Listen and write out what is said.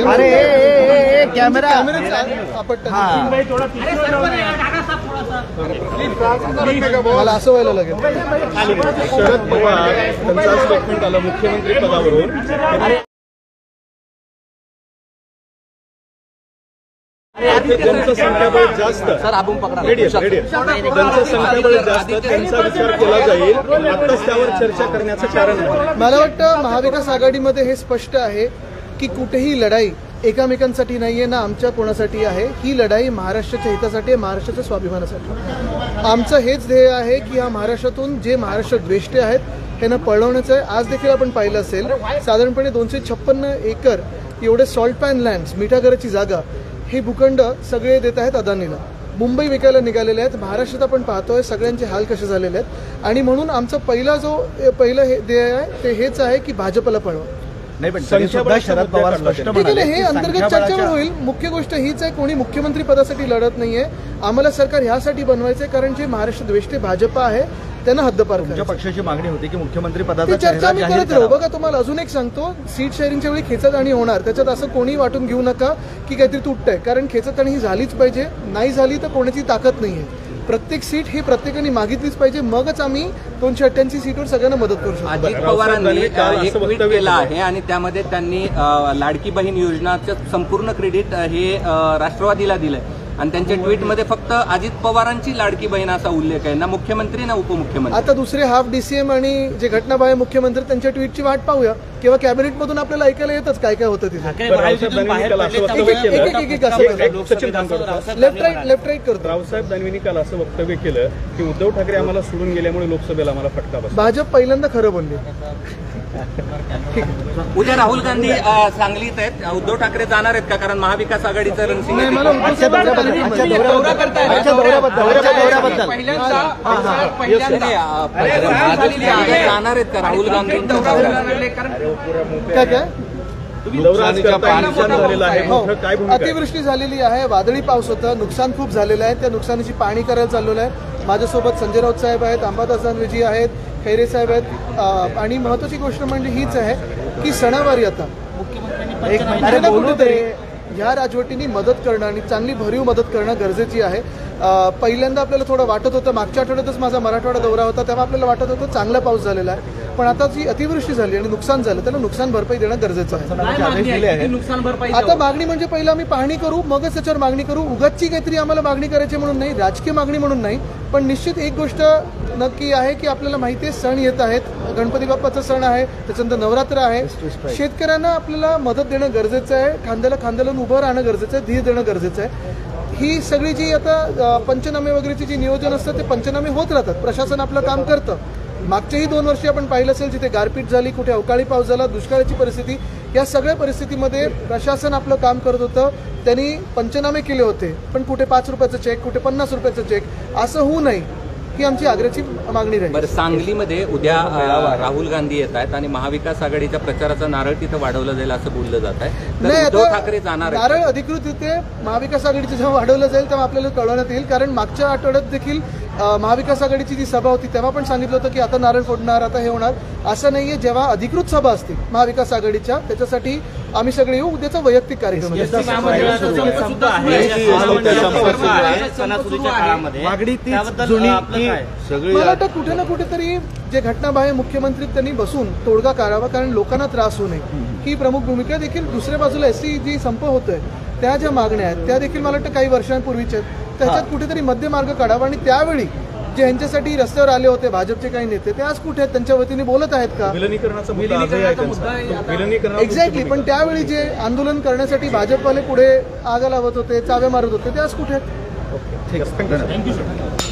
अरे कॅमेरा मला असं व्हायला लागेल. शरद पवार त्यांचा स्टेटमेंट आलं मुख्यमंत्री पदावरून. त्यांचं संख्याबळ जास्त, त्यांचं संख्याबळ जास्त, त्यांचा विचार केला जाईल. आताच त्यावर चर्चा करायचं कारण नाही. मला वाटतं महाविकास आघाडीमध्ये हे स्पष्ट आहे की कुठेही लढाई एकामेकांसाठी नाहीये ना आमच्या कोणासाठी आहे. ही लढाई महाराष्ट्राच्या हितासाठी आहे, महाराष्ट्राच्या स्वाभिमानासाठी. आमचं हेच ध्येय आहे की या महाराष्ट्रातून जे महाराष्ट्र द्वेष्टे आहेत त्यांना पळवण्याचं आहे. आज देखील आपण पाहिलं असेल साधारणपणे 256 एकर एवढे सॉल्ट पॅन लँड्स, मिठागराची जागा, हे भूखंड सगळे देत आहेत अदानीला. मुंबई विकायला निघालेले आहेत. महाराष्ट्रात आपण पाहतोय सगळ्यांचे हाल कसे झालेले आहेत. आणि म्हणून आमचं पहिलं हे ध्येय आहे ते हेच आहे की भाजपला पळवा. नाही पण सुद्धा शरद पवार स्पष्ट म्हणाले हे अंतर्गत चर्चेवर होईल. मुख्य गोष्ट हीच आहे कोणी मुख्यमंत्री पदासाठी लढत नाहीये. आम्हाला सरकार ह्यासाठी बनवायचंय कारण जे महाराष्ट्र द्वेष्टे भाजप आहे त्यांना हद्दपार करायचं. पक्षाची मागणी होती की मुख्यमंत्री पदाची चर्चा आम्ही करत राहू. बघा तुम्हाला अजून एक सांगतो, सीट शेअरिंगच्या वेळी खेचाताणी होणार. त्याच्यात असं कोणी वाटून घेऊ नका की काहीतरी तुटतंय, कारण खेचाताणी ही झालीच पाहिजे. नाही झाली तर कोणाची ताकद नाहीये. प्रत्येक सीट ही प्रत्येकाने मागितलीच पाहिजे, मगच आम्ही 288 सीटवर सगळ्यांना मदत करू शकतो. अजित पवारांनी एक ट्विट केलं आहे आणि त्यामध्ये त्यांनी लाडकी बहीण योजनाचं संपूर्ण क्रेडिट हे राष्ट्रवादीला दिलंय. आणि त्यांच्या ट्विटमध्ये फक्त अजित पवारांची लाडकी बहीण असा उल्लेख आहे, ना मुख्यमंत्री ना उपमुख्यमंत्री. आता दुसरे हाफ डीसीएम आणि जे घटनाबाह्य मुख्यमुख्यमंत्री त्यांच्या ट्विटची वाट पाहूया. किंवा कॅबिनेटमधून आपल्याला ऐकायला येतच काय काय होतं तिथे. लेफ्ट राईट करतो. रावसाहेब दानवेंनी काल असं वक्तव्य केलं की उद्धव ठाकरे आम्हाला सोडून गेल्यामुळे लोकसभेला आम्हाला फटका बसला. भाजप पहिल्यांदा खरं बोलले. उद्या राहुल गांधी सांगलीत आहेत. उद्धव ठाकरे जाणार आहेत का? कारण महाविकास आघाडीचं रणसिंग जाणार आहेत का राहुल गांधी? अतिवृष्टी झालेली आहे, वादळी पाऊस होता, नुकसान खूप झालेलं आहे. त्या नुकसानीची पाहणी करायला चाललेलं आहे. माझ्यासोबत संजय राऊत साहेब आहेत, अंबादास दानवेजी आहेत, खैरे साहेब आहेत. आणि महत्वाची गोष्ट म्हणजे हीच आहे की सणावारी आता कुठेतरी ह्या राजवटींनी मदत करणं आणि चांगली भरीव मदत करणं गरजेची आहे. पहिल्यांदा आपल्याला थोडं वाटत होतं, मागच्या आठवड्यातच माझा मराठवाडा दौरा होता तेव्हा आपल्याला वाटत होतं चांगला पाऊस झालेला आहे. पण आता जी अतिवृष्टी झाली आणि नुकसान झालं त्याला नुकसान भरपाई देणं गरजेचं आहे. आता मागणी म्हणजे पहिला आम्ही पाहणी करू, मगच त्याच्यावर मागणी करू. उगाचची काहीतरी आम्हाला मागणी करायची म्हणून नाही, राजकीय मागणी म्हणून नाही. पण निश्चित एक गोष्ट नक्की आहे की आपल्याला माहिती आहे सण येत आहेत. गणपती बाप्पाचा सण आहे, त्याच्यानंतर नवरात्र आहे. शेतकऱ्यांना आपल्याला मदत देणं गरजेचं आहे. खांद्याला खांद्याला उभं राहणं गरजेचं आहे, धीर देणं गरजेचं आहे. ही सगळी जी आता पंचनामे वगैरेची जी नियोजन असतं ते पंचनामे होत राहतात. प्रशासन आपलं काम करतं. मागच्याही 2 वर्षी आपण पाहिलं असेल जिथे गारपीट झाली, कुठे अवकाळी पाऊस झाला, दुष्काळाची परिस्थिती, या सगळ्या परिस्थितीमध्ये प्रशासन आपलं काम करत होतं. त्यांनी पंचनामे केले होते. पण कुठे 5 रुपयाचा चेक, कुठे 50 रुपयाचा चेक, असं होऊ नये ही आमची आग्रहाची मागणी राहील. बरं, सांगलीमध्ये उद्या राहुल गांधी येत आहेत आणि महाविकास आघाडीच्या प्रचाराचा नारळ तिथं वाढवलं जाईल असं बोललं जात आहे. नाही, उद्धव ठाकरे जाणार आहेत. नारळ अधिकृत तिथे महाविकास आघाडीचं जेव्हा वाढवलं जाईल तेव्हा आपल्याला कळवण्यात येईल. कारण मागच्या आठवड्यात देखील महाविकास आघाडीची जी सभा होती तेव्हा पण सांगितलं होतं की आता नारळ फोडणार, आता हे होणार. असं नाहीये. जेव्हा अधिकृत सभा असते महाविकास आघाडीच्या त्याच्यासाठी आम्ही सगळे येऊ. उद्याचा वैयक्तिक कार्यक्रम मला वाटतं कुठे ना कुठेतरी जे घटनाबाह्य मुख्यमंत्री त्यांनी बसून तोडगा काढावा, कारण लोकांना त्रास होऊ नये ही प्रमुख भूमिका. देखील दुसऱ्या बाजूला एससी जी संप होतोय त्या ज्या मागण्या आहेत त्या देखील मला वाटतं काही वर्षांपूर्वीच्या आहेत. त्याच्यात कुठेतरी मध्यमार्ग काढावा. आणि त्यावेळी जे ह्यांच्यासाठी रस्त्यावर आले होते भाजपचे काही नेते ते आज कुठे आहेत? त्यांच्या वतीने बोलत आहेत का? एक्झॅक्टली. पण त्यावेळी जे आंदोलन करण्यासाठी भाजपवाले पुढे आग लावत होते, चाव्या मारत होते, ते आज कुठे आहेत? ठीक आहे.